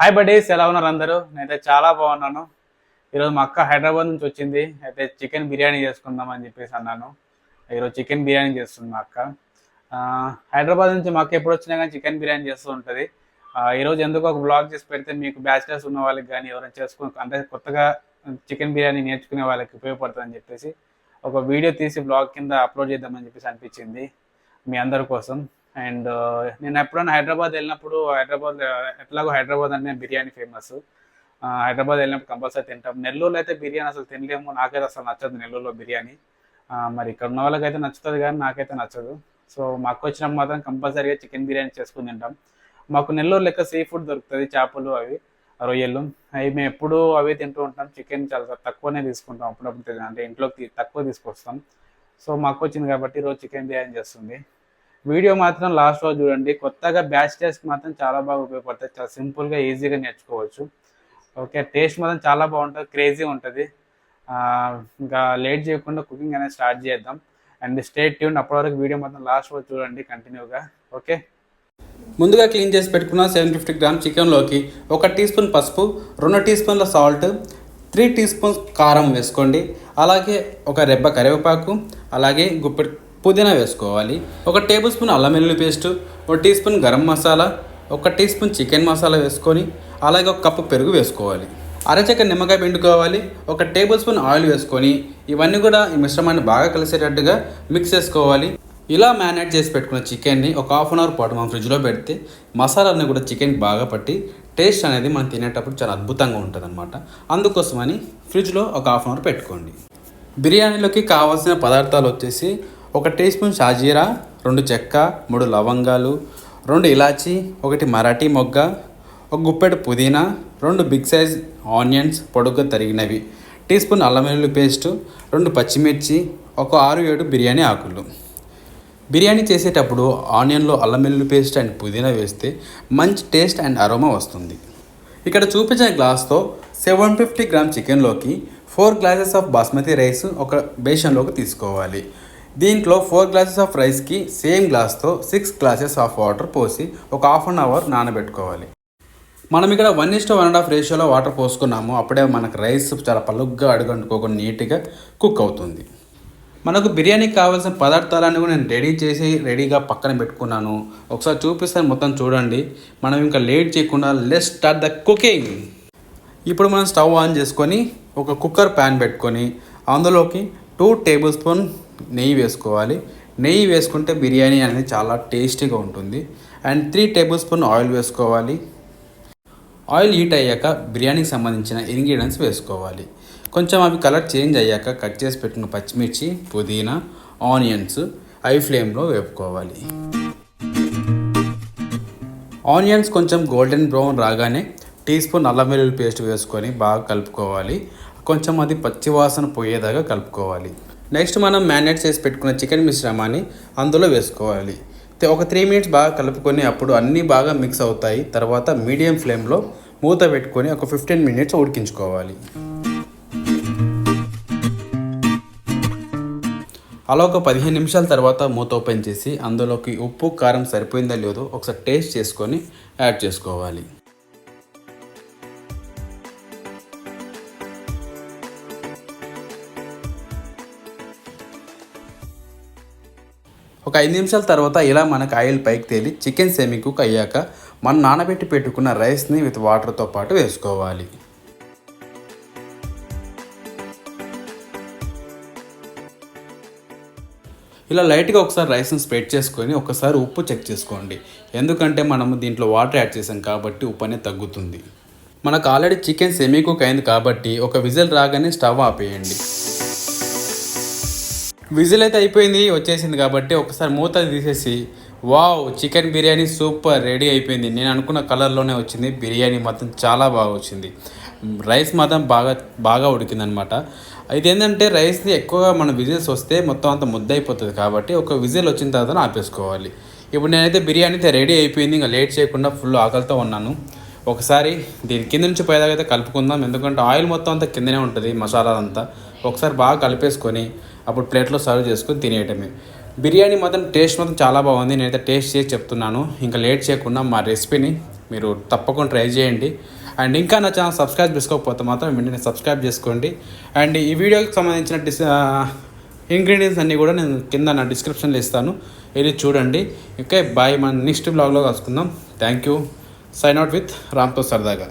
Hi buddies, ఎలా ఉన్నారు అందరూ? నేనైతే చాలా బాగున్నాను. ఈరోజు మా అక్క హైదరాబాద్ నుంచి వచ్చింది. అయితే చికెన్ బిర్యానీ చేసుకుందాం అని చెప్పేసి అన్నాను. ఈరోజు చికెన్ బిర్యానీ చేస్తుంది మా అక్క. ఆ, హైదరాబాద్ నుంచి మా అక్క ఎప్పుడు వచ్చినా కానీ చికెన్ బిర్యానీ చేస్తూ ఉంటుంది. ఈరోజు ఎందుకు ఒక బ్లాగ్ చేసి పెడితే మీకు బ్యాచిలర్స్ ఉన్న వాళ్ళకి కానీ ఎవరైనా అంటే కొత్తగా చికెన్ బిర్యానీ నేర్చుకునే వాళ్ళకి ఉపయోగపడుతుందని చెప్పేసి ఒక వీడియో తీసి బ్లాగ్ కింద అప్లోడ్ చేద్దామని చెప్పేసి అనిపించింది మీ అందరి కోసం. అండ్ నేను ఎప్పుడైనా హైదరాబాద్ వెళ్ళినప్పుడు ఎట్లాగో హైదరాబాద్ అంటే బిర్యానీ ఫేమస్. హైదరాబాద్ వెళ్ళినప్పుడు కంపల్సరీ తింటాం. నెల్లూరులో అయితే బిర్యానీ అసలు తినలేము. నాకైతే అసలు నచ్చదు నెల్లూరులో బిర్యానీ. మరి ఇక్కడ ఉన్న వాళ్ళకైతే నచ్చుతుంది కానీ నాకైతే నచ్చదు. సో మాకు వచ్చినప్పుడు మాత్రం కంపల్సరీగా చికెన్ బిర్యానీ చేసుకుని తింటాం. మాకు నెల్లూరు లెక్క సీ ఫుడ్ దొరుకుతుంది, చేపలు అవి రొయ్యలు అవి మేము ఎప్పుడూ అవే తింటూ ఉంటాం. చికెన్ చాలా తక్కువనే తీసుకుంటాం, అప్పుడప్పుడు అంటే ఇంట్లోకి తక్కువ తీసుకొస్తాం. సో మాకు వచ్చింది కాబట్టి ఈరోజు చికెన్ బిర్యానీ చేస్తుంది. వీడియో మాత్రం లాస్ట్ రోజు చూడండి. కొత్తగా బ్యాచిలర్స్కి మాత్రం చాలా బాగా ఉపయోగపడుతుంది. చాలా సింపుల్గా ఈజీగా నేర్చుకోవచ్చు. ఓకే, టేస్ట్ మాత్రం చాలా బాగుంటుంది, క్రేజీ ఉంటుంది. ఇంకా లేట్ చేయకుండా కుకింగ్ అనేది స్టార్ట్ చేద్దాం. And stay tune. అప్పటి వరకు వీడియో మాత్రం లాస్ట్ రోజు చూడండి కంటిన్యూగా. ఓకే, ముందుగా క్లీన్ చేసి పెట్టుకున్న 750 గ్రామ్ చికెన్లోకి 1 టీ స్పూన్ పసుపు, 2 టీ స్పూన్ల సాల్ట్, 3 టీ స్పూన్స్ కారం వేసుకోండి. అలాగే ఒక రెబ్బ కరివేపాకు, అలాగే గుప్పెడు పుదీనా వేసుకోవాలి. 1 టేబుల్ స్పూన్ అల్లం వెల్లుల్లి paste, 1 teaspoon garam masala, 1 teaspoon chicken masala వేసుకొని అలాగే 1 కప్పు పెరుగు వేసుకోవాలి. అరచక్క నిమ్మకాయ పిండుకోవాలి. 1 టేబుల్ స్పూన్ ఆయిల్ వేసుకొని ఇవన్నీ కూడా ఈ మిశ్రమాన్ని బాగా కలిసేటట్టుగా మిక్స్ చేసుకోవాలి. ఇలా మ్యారినేట్ చేసి పెట్టుకున్న చికెన్ని ఒక హాఫ్ అన్ అవర్ పాటు మనం ఫ్రిడ్జ్లో పెడితే మసాలాన్ని కూడా చికెన్కి బాగా పట్టి టేస్ట్ అనేది మనం తినేటప్పుడు చాలా అద్భుతంగా ఉంటుంది అనమాట. అందుకోసమని ఫ్రిడ్జ్లో ఒక హాఫ్ అన్ అవర్ పెట్టుకోండి. బిర్యానీలోకి కావాల్సిన పదార్థాలు వచ్చేసి 1 టీ స్పూన్ షాజీరా, 2 చెక్క, 3 లవంగాలు, 2 ఇలాచి, 1 మరాఠీ మొగ్గ, 1 గుప్పెడు పుదీనా, 2 బిగ్ సైజ్ ఆనియన్స్ పొడుగ్గా తరిగినవి, టీ స్పూన్ అల్లం వెల్లుల్లి పేస్టు, 2 పచ్చిమిర్చి, 6-7 బిర్యానీ ఆకులు. బిర్యానీ చేసేటప్పుడు ఆనియన్లో అల్లం వెల్లుల్లి పేస్ట్ అండ్ పుదీనా వేస్తే మంచి టేస్ట్ అండ్ అరోమా వస్తుంది. ఇక్కడ చూపించిన గ్లాస్తో 750 గ్రామ్ చికెన్లోకి 4 గ్లాసెస్ ఆఫ్ బాస్మతి రైస్ ఒక బేషన్లోకి తీసుకోవాలి. దీంట్లో 4 గ్లాసెస్ ఆఫ్ రైస్కి సేమ్ గ్లాస్తో 6 గ్లాసెస్ ఆఫ్ వాటర్ పోసి ఒక హాఫ్ అన్ అవర్ నానబెట్టుకోవాలి. మనం ఇక్కడ 1:1.5 రేషియోలో వాటర్ పోసుకున్నాము. అప్పుడే మనకు రైస్ చాలా పలుగ్గా అడుగంటుకోకుండా నీట్గా కుక్ అవుతుంది. మనకు బిర్యానీకి కావాల్సిన పదార్థాలన్నీ కూడా నేను రెడీగా పక్కన పెట్టుకున్నాను. ఒకసారి చూపిస్తాను, మొత్తం చూడండి. మనం ఇంకా లేట్ చేయకుండా లెట్స్ స్టార్ట్ ద కుకింగ్. ఇప్పుడు మనం స్టవ్ ఆన్ చేసుకొని ఒక కుక్కర్ ప్యాన్ పెట్టుకొని అందులోకి 2 టేబుల్ స్పూన్ నెయ్యి వేసుకోవాలి. నెయ్యి వేసుకుంటే బిర్యానీ అనేది చాలా టేస్టీగా ఉంటుంది. అండ్ 3 టేబుల్ స్పూన్ ఆయిల్ వేసుకోవాలి. ఆయిల్ హీట్ అయ్యాక బిర్యానీకి సంబంధించిన ఇంగ్రీడియంట్స్ వేసుకోవాలి. కొంచెం అవి కలర్ చేంజ్ అయ్యాక కట్ చేసి పెట్టిన పచ్చిమిర్చి, పుదీనా, ఆనియన్స్ హై ఫ్లేమ్లో వేపుకోవాలి. ఆనియన్స్ కొంచెం గోల్డెన్ బ్రౌన్ రాగానే టీ స్పూన్ అల్లం వెల్లుల్లి పేస్ట్ వేసుకొని బాగా కలుపుకోవాలి. కొంచెం అది పచ్చివాసన పోయేదాకా కలుపుకోవాలి. నెక్స్ట్ మనం మ్యారినేట్ చేసి పెట్టుకున్న చికెన్ మిశ్రమాన్ని అందులో వేసుకోవాలి. ఒక 3 మినిట్స్ బాగా కలుపుకొని అప్పుడు అన్నీ బాగా మిక్స్ అవుతాయి. తర్వాత మీడియం ఫ్లేమ్లో మూత పెట్టుకొని ఒక 15 మినిట్స్ ఉడికించుకోవాలి. అలా ఒక 15 నిమిషాల తర్వాత మూత ఓపెన్ చేసి అందులోకి ఉప్పు కారం సరిపోయిందో లేదో ఒకసారి టేస్ట్ చేసుకొని యాడ్ చేసుకోవాలి. ఒక 5 నిమిషాల తర్వాత ఇలా మనకు ఆయిల్ పైకి తేలి చికెన్ సెమీ కుక్ అయ్యాక మనం నానబెట్టి పెట్టుకున్న రైస్ని విత్ వాటర్తో పాటు వేసుకోవాలి. ఇలా లైట్గా ఒకసారి రైస్ని స్ప్రెడ్ చేసుకొని ఒకసారి ఉప్పు చెక్ చేసుకోండి. ఎందుకంటే మనము దీంట్లో వాటర్ యాడ్ చేసాం కాబట్టి ఉప్పు అనేది తగ్గుతుంది. మనకు ఆల్రెడీ చికెన్ సెమీ కుక్ అయింది కాబట్టి ఒక విజిల్ రాగానే స్టవ్ ఆపేయండి. విజిల్ అయితే అయిపోయింది, వచ్చేసింది కాబట్టి ఒకసారి మూత తీసేసి wow, chicken biryani super ready అయిపోయింది. నేను అనుకున్న కలర్లోనే వచ్చింది. బిర్యానీ మాత్రం చాలా బాగా వచ్చింది. రైస్ మాత్రం బాగా ఉడికిందనమాట. ఇది ఏంటంటే రైస్ని ఎక్కువగా మన విజిల్స్ వస్తే మొత్తం అంతా ముద్ద అయిపోతుంది కాబట్టి ఒక విజిల్ వచ్చిన తర్వాత ఆపేసుకోవాలి. ఇప్పుడు నేనైతే బిర్యానీ అయితే రెడీ అయిపోయింది. ఇంకా లేట్ చేయకుండా ఫుల్ ఆకలితో ఉన్నాను. ఒకసారి దీని కింద నుంచి పైదాకైతే కలుపుకుందాం. ఎందుకంటే ఆయిల్ మొత్తం అంతా కిందనే ఉంటుంది, మసాలా అంతా. ఒకసారి బాగా కలిపేసుకొని అప్పుడు ప్లేట్లో సర్వ్ చేసుకొని తినేయటమే. బిర్యానీ మాత్రం టేస్ట్ మాత్రం చాలా బాగుంది. నేనైతే టేస్ట్ చేసి చెప్తున్నాను. ఇంకా లేట్ చేయకుండా మా రెసిపీని మీరు తప్పకుండా ట్రై చేయండి. అండ్ ఇంకా నా ఛానల్ సబ్స్క్రైబ్ చేసుకోకపోతే మాత్రం వెంటనే సబ్స్క్రైబ్ చేసుకోండి. అండ్ ఈ వీడియోకి సంబంధించిన ఇంగ్రీడియంట్స్ అన్నీ కూడా నేను కింద నా డిస్క్రిప్షన్లో ఇస్తాను, ఇది చూడండి. Okay, bye. మన నెక్స్ట్ బ్లాగ్లో కలుసుకుందాం. Thank you. Sign out with రామ్తో సరదాగా.